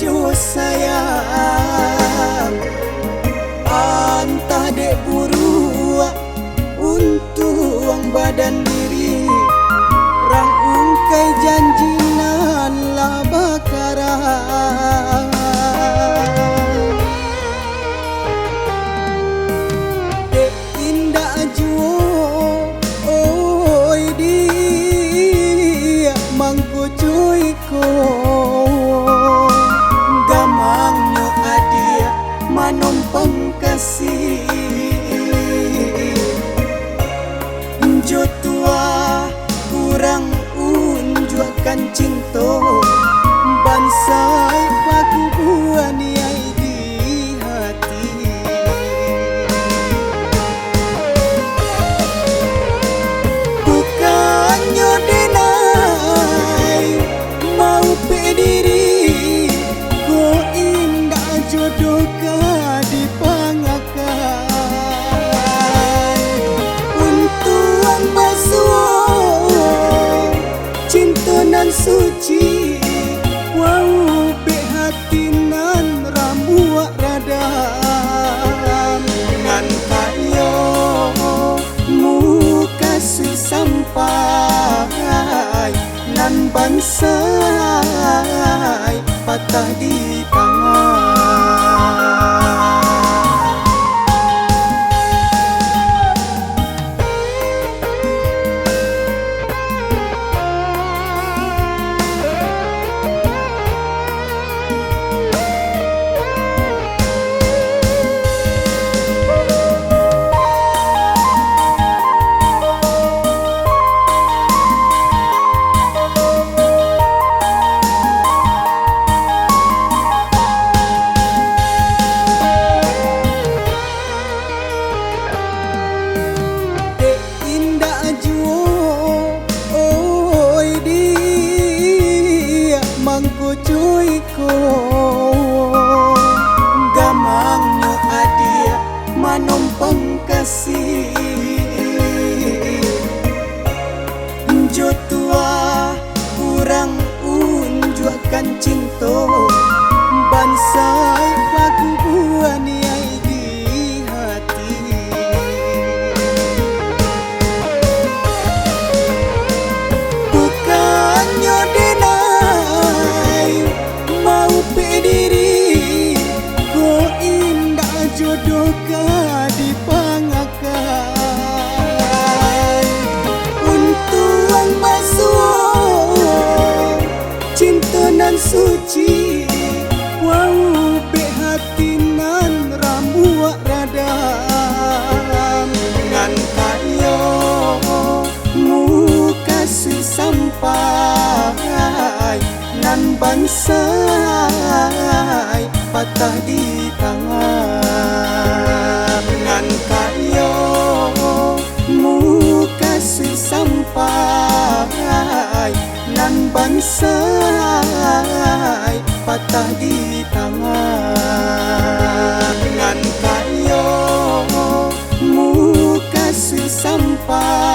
jo sayang, antah dek buru untung badan diri, rang ungkai janjinan lah bakaran. Dek indah juo oi dia mangko cuy ko gamangnya adia manompang kasih jo tua kurang unjuakan cinta bansai pagubuan yai di hati. Bukannya denai mau pediri ko indah jodoh ka dipangakan untuang basuh cinta nan suci wau be hati nan ramuak radam ngan kayo muka sui sampai nan bansai patah di tangan. Cuy ko gamangnya adia manompang kasih jo tua kurang unjuakan cinta bansai pagubuan yai di hati. Bukannya pediri ko indah jodoh ka dipangakan untuang basuh cinta nan suci wau be hati nan ramuak radam ngan kayo muka sui sampai nan bansai patah di tangan ngan kayo muka sui sampai nan bansai patah di tangan ngan kayo muka sui sampai